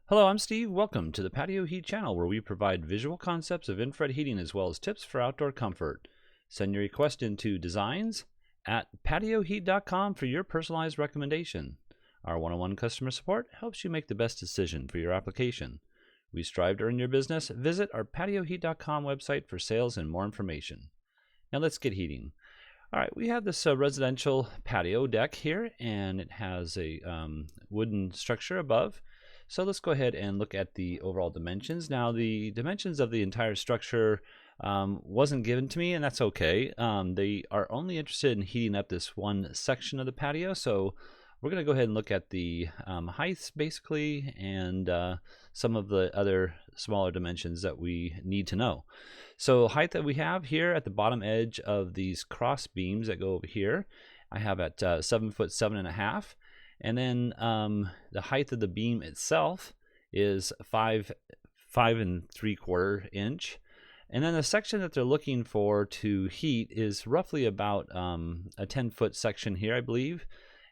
Hello, I'm Steve. Welcome to the Patio Heat channel, where we provide visual concepts of infrared heating as well as tips for outdoor comfort. Send your request into designs@patioheat.com for your personalized recommendation. Our one-on-one customer support helps you make the best decision for your application. We strive to earn your business. Visit our patioheat.com website for sales and more information. Now let's get heating. All right, we have this residential patio deck here, and it has a wooden structure above. So let's go ahead and look at the overall dimensions. Now, the dimensions of the entire structure wasn't given to me, and that's okay. They are only interested in heating up this one section of the patio, so we're going to go ahead and look at the heights basically, and some of the other smaller dimensions that we need to know. So height that we have here at the bottom edge of these cross beams that go over here, I have at 7 foot 7.5. And then the height of the beam itself is 5.75 inch. And then the section that they're looking for to heat is roughly about a 10-foot section here, I believe.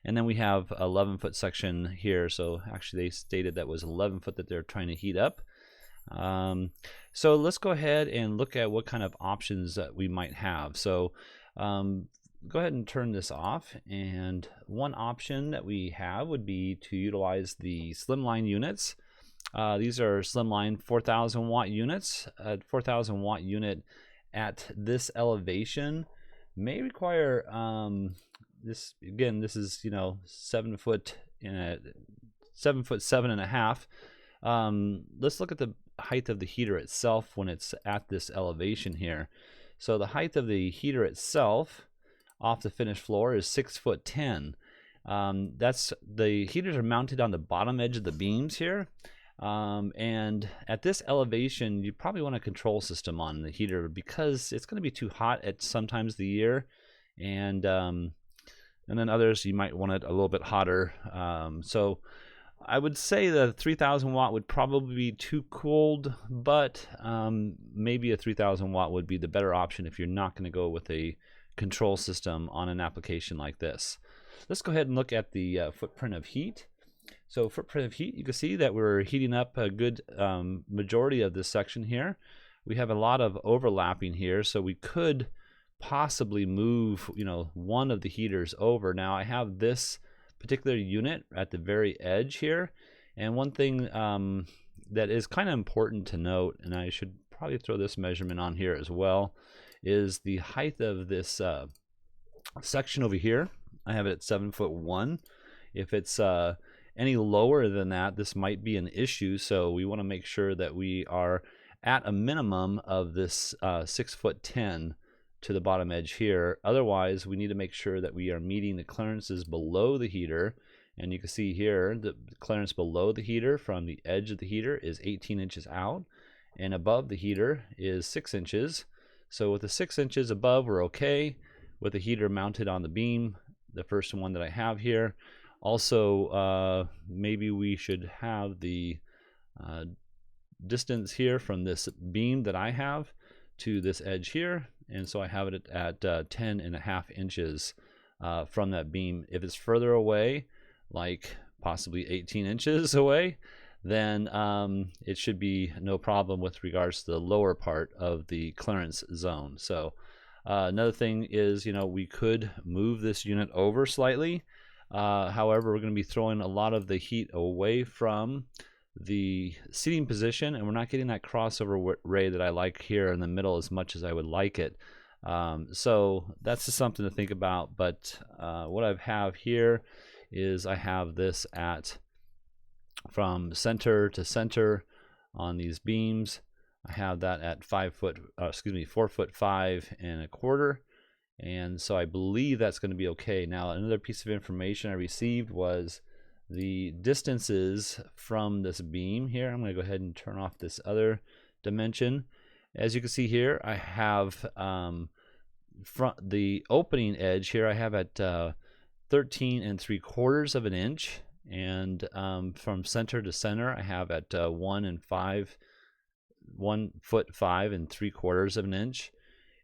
And then we have 11-foot section here. So actually they stated that was 11 foot that they're trying to heat up. So let's go ahead and look at what kind of options that we might have. So go ahead and turn this off, and one option that we have would be to utilize the slimline units. These are slimline 4,000 watt units. A 4,000 watt unit at this elevation may require this again. This is 7 foot in a 7 foot 7.5. Let's look at the height of the heater itself when it's at this elevation here. So the height of the heater itself off the finished floor is 6 foot 10. That's the heaters are mounted on the bottom edge of the beams here, and at this elevation you probably want a control system on the heater because it's going to be too hot at sometimes the year, and then others you might want it a little bit hotter. So I would say the 3,000 watt would probably be too cold, but maybe a 3,000 watt would be the better option if you're not going to go with a control system on an application like this. Let's go ahead and look at the footprint of heat. So footprint of heat, you can see that we're heating up a good majority of this section here. We have a lot of overlapping here, so we could possibly move one of the heaters over. Now I have this particular unit at the very edge here, and one thing that is kind of important to note, and I should probably throw this measurement on here as well, is the height of this section over here. I have it at 7 foot 1. If it's any lower than that, this might be an issue, so we want to make sure that we are at a minimum of this 6 foot 10 to the bottom edge here. Otherwise, we need to make sure that we are meeting the clearances below the heater, and you can see here the clearance below the heater from the edge of the heater is 18 inches out, and above the heater is 6 inches. So with the 6 inches above, we're okay with the heater mounted on the beam, the first one that I have here. Also, maybe we should have the distance here from this beam that I have to this edge here, and so I have it at 10.5 inches from that beam. If it's further away, like possibly 18 inches away, then it should be no problem with regards to the lower part of the clearance zone. So another thing is, we could move this unit over slightly. However, we're going to be throwing a lot of the heat away from the seating position, and we're not getting that crossover ray that I like here in the middle as much as I would like it. So that's just something to think about. But what I have here is I have this at from center to center on these beams. I have that at 4 foot 5.25, and so I believe that's going to be okay. Now, another piece of information I received was the distances from this beam here. I'm going to go ahead and turn off this other dimension. As you can see here, I have the opening edge here I have at 13.75 of an inch, and from center to center I have at 1 foot 5.75 of an inch.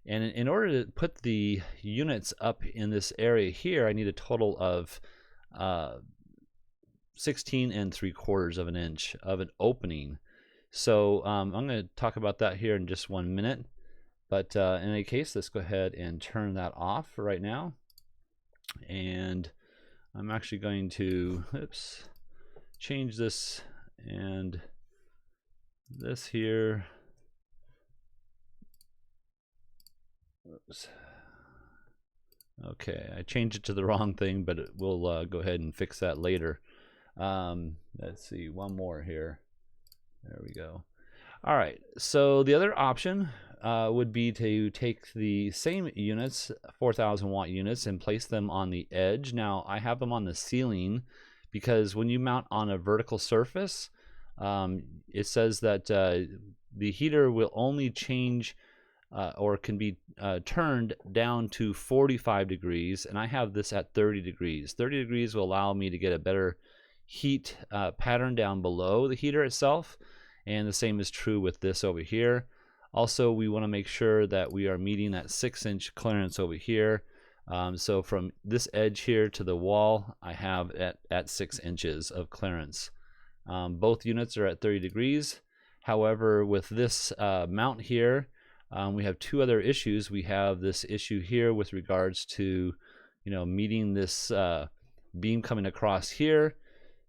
And in order to put the units up in this area here, I need a total of 16 3/4 of an inch of an opening. So I'm going to talk about that here in just 1 minute. But in any case, let's go ahead and turn that off for right now. And I'm actually going to change this and this here. Oops. Okay, I changed it to the wrong thing, but we'll go ahead and fix that later. Let's see, one more here. There we go. All right, so the other option would be to take the same units, 4,000 watt units, and place them on the edge. Now, I have them on the ceiling because when you mount on a vertical surface, it says that the heater will only change or can be turned down to 45 degrees, and I have this at 30 degrees. 30 degrees will allow me to get a better heat pattern down below the heater itself, and the same is true with this over here. Also, we want to make sure that we are meeting that 6-inch clearance over here. So from this edge here to the wall, I have at 6 inches of clearance. Both units are at 30 degrees. However, with this mount here, we have two other issues. We have this issue here with regards to, meeting this beam coming across here.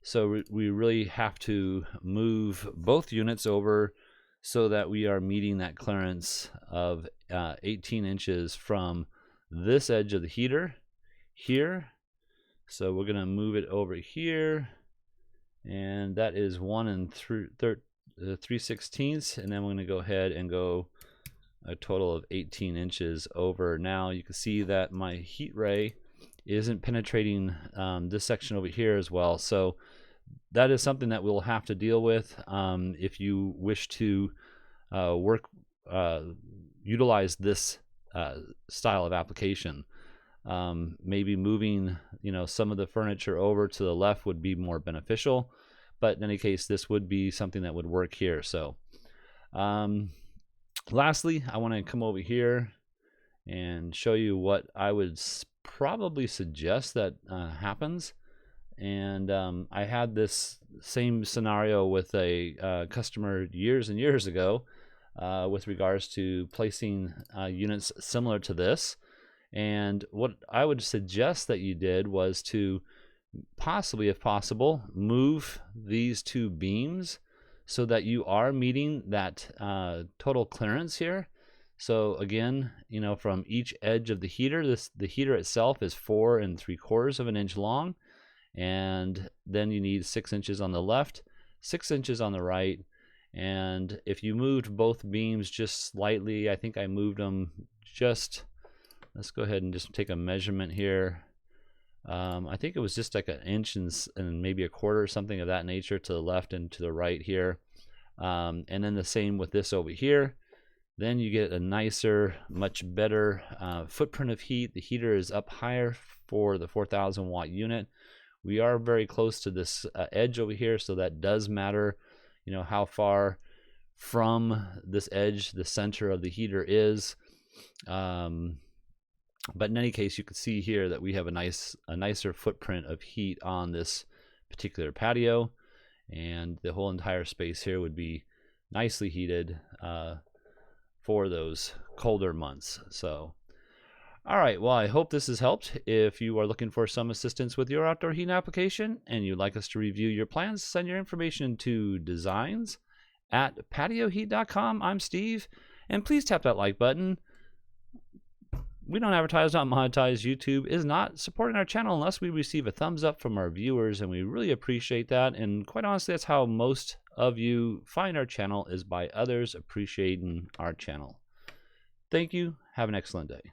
So we really have to move both units over so that we are meeting that clearance of 18 inches from this edge of the heater here. So we're going to move it over here, and that is 1 3/16, and then we're going to go ahead and go a total of 18 inches over. Now you can see that my heat ray isn't penetrating this section over here as well. So that is something that we'll have to deal with if you wish to utilize this style of application. Maybe moving some of the furniture over to the left would be more beneficial, but in any case, this would be something that would work here. So lastly, I want to come over here and show you what I would probably suggest that happens. And I had this same scenario with a customer years and years ago with regards to placing units similar to this. And what I would suggest that you did was to possibly, if possible, move these two beams so that you are meeting that total clearance here. So again, from each edge of the heater, the heater itself is 4 3/4 of an inch long, and then you need 6 inches on the left, 6 inches on the right. And if you moved both beams just slightly, I think I moved them just, let's go ahead and just take a measurement here. I think it was just like 1 inch and maybe 1/4 or something of that nature to the left and to the right here. And then the same with this over here. Then you get a nicer, much better footprint of heat. The heater is up higher for the 4,000 watt unit. We are very close to this edge over here, so that does matter, how far from this edge the center of the heater is. But in any case, you can see here that we have a nicer footprint of heat on this particular patio, and the whole entire space here would be nicely heated for those colder months. So, all right, well, I hope this has helped. If you are looking for some assistance with your outdoor heating application and you'd like us to review your plans, send your information to designs@patioheat.com. I'm Steve, and please tap that like button. We don't advertise, not monetize. YouTube is not supporting our channel unless we receive a thumbs up from our viewers, and we really appreciate that. And quite honestly, that's how most of you find our channel, is by others appreciating our channel. Thank you. Have an excellent day.